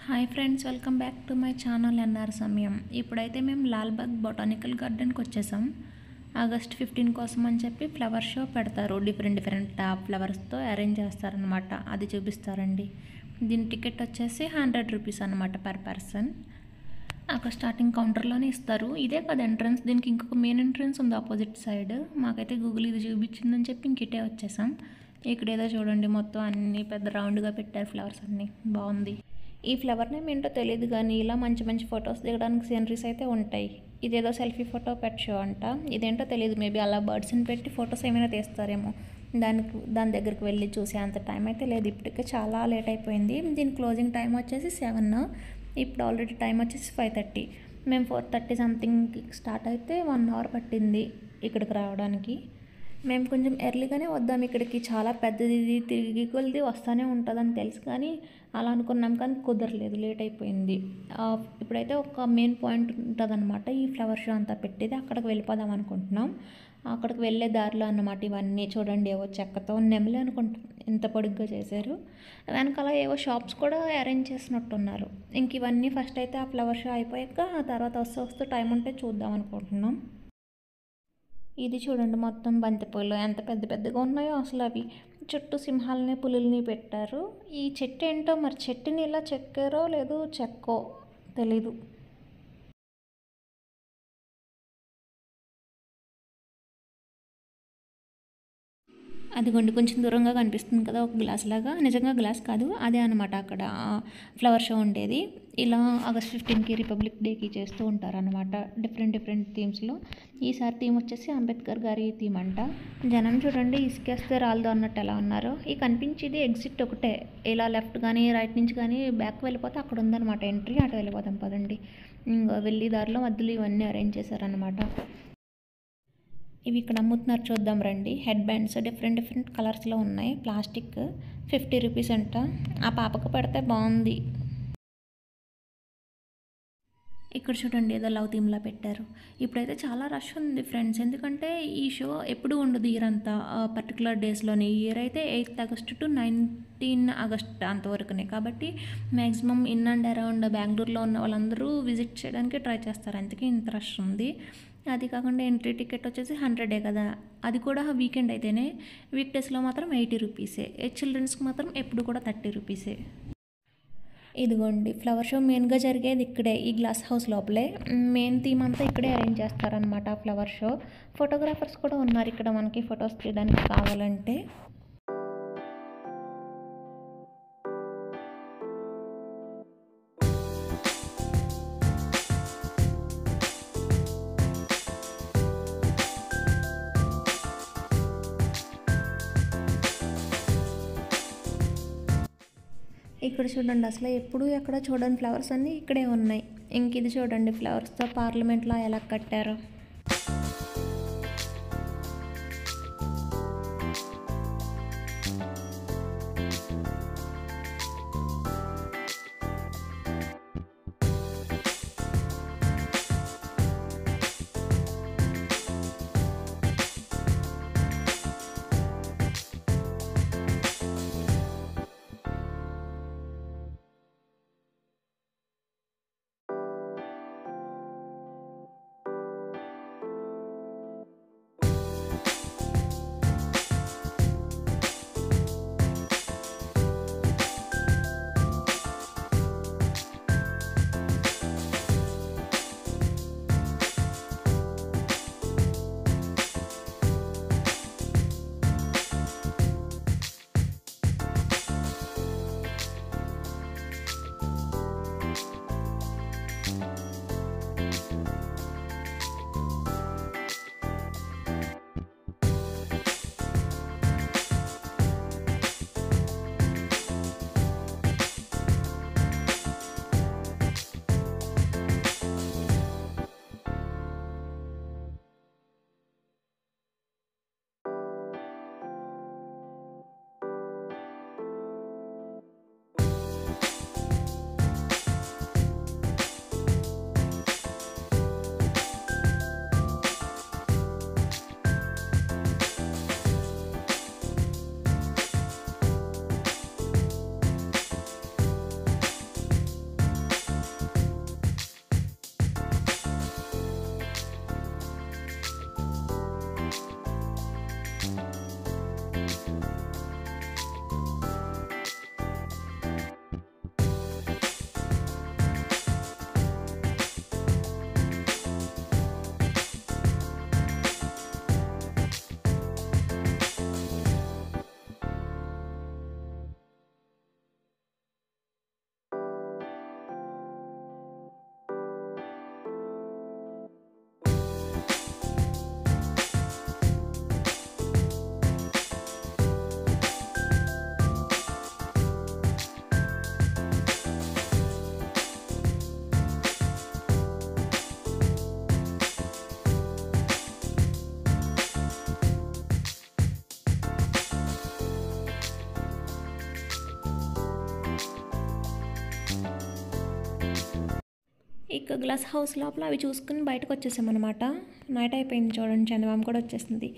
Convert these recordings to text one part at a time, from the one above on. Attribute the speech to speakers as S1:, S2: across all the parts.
S1: Hi friends, welcome back to my channel NR సమయం. ఇప్పుడైతే మేము లాల్బాగ్ బొటానికల్ గార్డెన్కి వచ్చేసాం. ఆగస్ట్ 15 కోసం అని చెప్పి ఫ్లవర్ షో పెడతారు. డిఫరెంట్ ఫ్లవర్స్తో అరేంజ్ చేస్తారనమాట. అది చూపిస్తారండి. దీని టికెట్ వచ్చేసి 100 రూపీస్ అనమాట పర్ పర్సన్. అక్కడ స్టార్టింగ్ కౌంటర్లోనే ఇస్తారు. ఇదే కదా ఎంట్రన్స్. దీనికి ఇంకొక మెయిన్ ఎంట్రన్స్ ఉంది ఆపోజిట్ సైడ్. మాకైతే గూగుల్ ఇది చూపించిందని చెప్పి ఇంకిటే వచ్చేసాం. ఇక్కడ ఏదో చూడండి, మొత్తం అన్నీ పెద్ద రౌండ్గా పెట్టారు ఫ్లవర్స్ అన్నీ. బాగుంది. ఈ ఫ్లవర్ నేమ్ ఏంటో తెలియదు కానీ ఇలా మంచి మంచి ఫొటోస్ దిగడానికి సీనరీస్ అయితే ఉంటాయి. ఇదేదో సెల్ఫీ ఫోటో పెట్ షో అంట. ఇదేంటో తెలియదు, మేబీ అలా బర్డ్స్ని పెట్టి ఫొటోస్ ఏమైనా తీస్తారేమో. దాని దగ్గరికి వెళ్ళి చూసే అంత టైం అయితే లేదు. ఇప్పటికే చాలా లేట్ అయిపోయింది. దీని క్లోజింగ్ టైం వచ్చేసి 7. ఇప్పుడు ఆల్రెడీ టైం వచ్చేసి 5:30. మేము 4:30 సంథింగ్ స్టార్ట్ అయితే 1 అవర్ పట్టింది ఇక్కడికి రావడానికి. మేము కొంచెం ఎర్లీగానే వద్దాం ఇక్కడికి. చాలా పెద్దది, తిరిగి కొలిది వస్తూనే ఉంటుందని తెలుసు కానీ అలా అనుకున్నాం కానీ కుదరలేదు, లేట్ అయిపోయింది. ఇప్పుడైతే ఒక మెయిన్ పాయింట్ ఉంటుందన్నమాట ఈ ఫ్లవర్ షో అంతా పెట్టేది. అక్కడికి వెళ్ళిపోదాం అనుకుంటున్నాం. అక్కడికి వెళ్ళే దారిలో అన్నమాట ఇవన్నీ చూడండి. ఏవో చెక్కతో నెమలి అనుకుంటాం, ఎంత పొడుగ్గా చేశారు. వెనకాల ఏవో షాప్స్ కూడా అరేంజ్ చేసినట్టున్నారు. ఇంక ఇవన్నీ ఫస్ట్ అయితే ఆ ఫ్లవర్ షో అయిపోయాక తర్వాత వస్తూ టైం ఉంటే చూద్దాం అనుకుంటున్నాం. ఇది చూడండి, మొత్తం బంతిపూలు ఎంత పెద్ద పెద్దగా ఉన్నాయో అసలు. అవి చుట్టూ సింహాలని పులుల్ని పెట్టారు. ఈ చెట్టు ఏంటో మరి, చెట్టుని ఇలా చెక్కారో లేదో చెక్కో తెలీదు. అదిగోండి, కొంచెం దూరంగా కనిపిస్తుంది కదా ఒక గ్లాస్ లాగా. నిజంగా గ్లాస్ కాదు, అదే అనమాట అక్కడ ఫ్లవర్ షో ఉండేది. ఇలా ఆగస్ట్ 15కి రిపబ్లిక్ డేకి చేస్తూ ఉంటారనమాట డిఫరెంట్ థీమ్స్లో. ఈసారి థీమ్ వచ్చేసి అంబేద్కర్ గారి థీమ్ అంట. జనం చూడండి, ఇసుకేస్తే రాలదు అన్నట్టు ఎలా ఉన్నారు. ఈ కనిపించేది ఎగ్జిట్ ఒకటే. ఇలా లెఫ్ట్ కానీ రైట్ నుంచి కానీ బ్యాక్ వెళ్ళిపోతే అక్కడ ఉందన్నమాట ఎంట్రీ. అటు వెళ్ళిపోతాం పదండి. ఇంకా వెళ్ళి దారిలో మధ్యలో ఇవన్నీ అరేంజ్ చేశారనమాట. ఇవి ఇక్కడ అమ్ముతున్నారు, చూద్దాం రండి. హెడ్ బ్యాండ్స్ డిఫరెంట్ కలర్స్లో ఉన్నాయి. ప్లాస్టిక్ 50 రూపీస్ అంట. ఆ పాపకు పెడితే బాగుంది. ఇక్కడ చూడండి, ఏదో లవ్ థీమ్లా పెట్టారు. ఇప్పుడైతే చాలా రష్ ఉంది ఫ్రెండ్స్, ఎందుకంటే ఈ షో ఎప్పుడు ఉండదు ఇయర్ అంతా. పర్టికులర్ డేస్లోనే. ఇయర్ అయితే 8th ఆగస్ట్ టు 19 ఆగస్ట్ అంతవరకునే. కాబట్టి మ్యాక్సిమం ఇన్ అండ్ అరౌండ్ బెంగళూరులో ఉన్న వాళ్ళందరూ విజిట్ చేయడానికి ట్రై చేస్తారు. అందుకే ఇంత రష్ ఉంది. అది కాకుండా ఎంట్రీ టికెట్ వచ్చేసి 100 కదా. అది కూడా వీకెండ్ అయితేనే. వీక్ డేస్లో మాత్రం 80 రూపీసే. చిల్డ్రన్స్కి మాత్రం ఎప్పుడు కూడా 30 రూపీసే. ఇదిగోండి, ఫ్లవర్ షో మెయిన్గా జరిగేది ఇక్కడే, ఈ గ్లాస్ హౌస్ లోపలే. మెయిన్ థీమ్ అంతా ఇక్కడే అరేంజ్ చేస్తారనమాట ఫ్లవర్ షో. ఫోటోగ్రాఫర్స్ కూడా ఉన్నారు ఇక్కడ మనకి ఫొటోస్ తీయడానికి కావాలంటే. ఇక్కడ చూడండి, అసలు ఎప్పుడు ఎక్కడ చూడండి ఫ్లవర్స్ అన్నీ ఇక్కడే ఉన్నాయి. ఇంక ఇది చూడండి, ఫ్లవర్స్తో పార్లమెంట్లో ఎలా కట్టారో. ఇక గ్లాస్ హౌస్ లోపల అవి చూసుకుని బయటకు వచ్చేసామన్నమాట. నైట్ అయిపోయింది చూడండి, చందమామ కూడా వచ్చేసింది.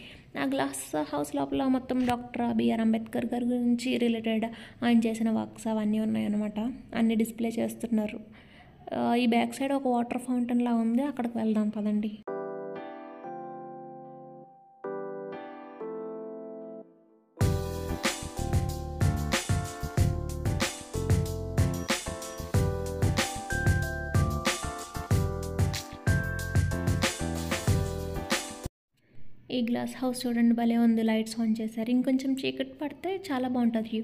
S1: ఆ గ్లాస్ హౌస్ లోపల మొత్తం డాక్టర్ బిఆర్ అంబేద్కర్ గారి గురించి రిలేటెడ్ ఆయన చేసిన వర్క్స్ అవన్నీ ఉన్నాయన్నమాట. అన్నీ డిస్ప్లే చేస్తున్నారు. ఈ బ్యాక్ సైడ్ ఒక వాటర్ ఫౌంటైన్ లా ఉంది, అక్కడికి వెళ్దాం పదండి. ఈ గ్లాస్ హౌస్ చూడండి భలే ఉంది, లైట్స్ ఆన్ చేశారు. ఇంకొంచెం చీకటి పడితే చాలా బాగుంటుంది వ్యూ.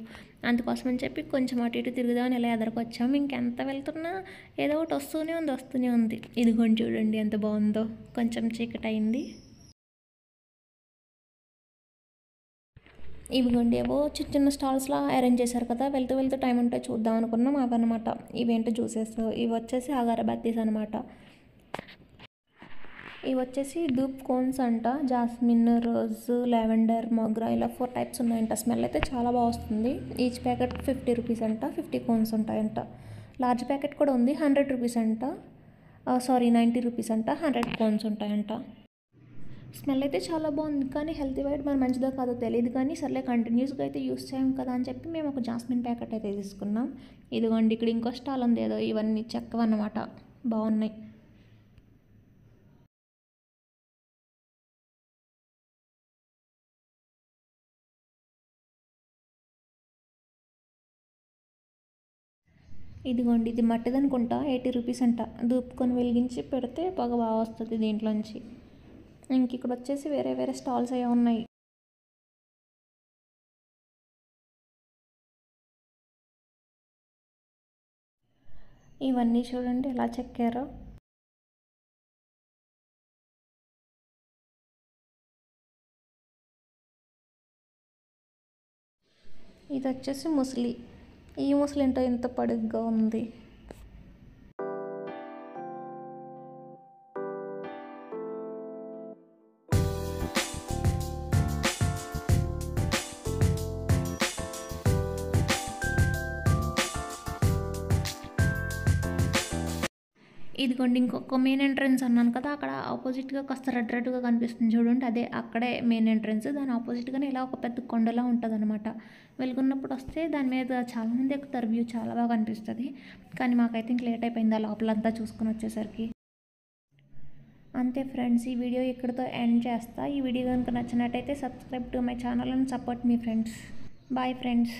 S1: అందుకోసం అని చెప్పి కొంచెం అటు ఇటు తిరుగుదామని ఇలా ఎదరికి వచ్చాము. ఇంకెంత వెళ్తున్నా ఏదో ఒకటి వస్తూనే ఉంది. ఇదిగోండి చూడండి ఎంత బాగుందో. కొంచెం చీకటి అయింది. ఇవిగోండి ఏవో చిన్న చిన్న స్టాల్స్లా అరేంజ్ చేశారు కదా, వెళ్తూ టైం ఉంటే చూద్దాం అనుకున్నాం. అవన్నమాట ఇవేంటో జ్యూసెస్. ఇవి వచ్చేసి అగరబత్తీస్ అనమాట. ఇవి వచ్చేసి ధూప్ కోన్స్ అంట. జాస్మిన్, రోజ్, లావెండర్, మోగ్రా ఇలా 4 టైప్స్ ఉన్నాయంట. స్మెల్ అయితే చాలా బాగా వస్తుంది. ఈచ్ ప్యాకెట్ 50 రూపీస్ అంట. 50 కోన్స్ ఉంటాయంట. లార్జ్ ప్యాకెట్ కూడా ఉంది, 100 రూపీస్ అంట. 90 రూపీస్ అంట. 100 కోన్స్ ఉంటాయంట. స్మెల్ అయితే చాలా బాగుంది, కానీ హెల్తీ వైడ్ మరి మంచిదో కాదో తెలియదు. కానీ సర్లే కంటిన్యూస్గా అయితే యూస్ చేయం కదా అని చెప్పి మేము ఒక జాస్మిన్ ప్యాకెట్ అయితే తీసుకున్నాం. ఇదిగోండి ఇక్కడ ఇంకో స్టాల్ ఉంది, ఏదో ఇవన్నీ చెక్కవన్నమాట, బాగున్నాయి. ఇదిగోండి ఇది మట్టిది అనుకుంటా, 80 రూపీస్ అంట. దూపుకొని వెలిగించి పెడితే పొగ బాగా వస్తుంది దీంట్లోంచి. ఇంక ఇక్కడ వచ్చేసి వేరే స్టాల్స్ అవి ఉన్నాయి. ఇవన్నీ చూడండి ఎలా చెక్కారో. ఇది వచ్చేసి ముసలి. ఈ ముసలి ఏంటో ఎంత పొడుగ్గా ఉంది. ఇదిగోండి ఇంకొక మెయిన్ ఎంట్రన్స్ అన్నాను కదా, అక్కడ ఆపోజిట్గా కాస్త రెడ్గా కనిపిస్తుంది చూడండి, అదే అక్కడే మెయిన్ ఎంట్రన్స్. దాని ఆపోజిట్గానే ఇలా ఒక పెద్ద కొండలా ఉంటుంది అనమాట. వెలుగున్నప్పుడు వస్తే దాని మీద చాలామంది ఎక్కుతారు, వ్యూ చాలా బాగా కనిపిస్తుంది. కానీ మాకైతే ఇంక లేట్ అయిపోయింది ఆ లోపలంతా చూసుకొని వచ్చేసరికి. అంతే ఫ్రెండ్స్, ఈ వీడియో ఇక్కడితో ఎండ్ చేస్తా. ఈ వీడియో కనుక నచ్చినట్టయితే subscribe to my channel and support మీ ఫ్రెండ్స్. Bye friends.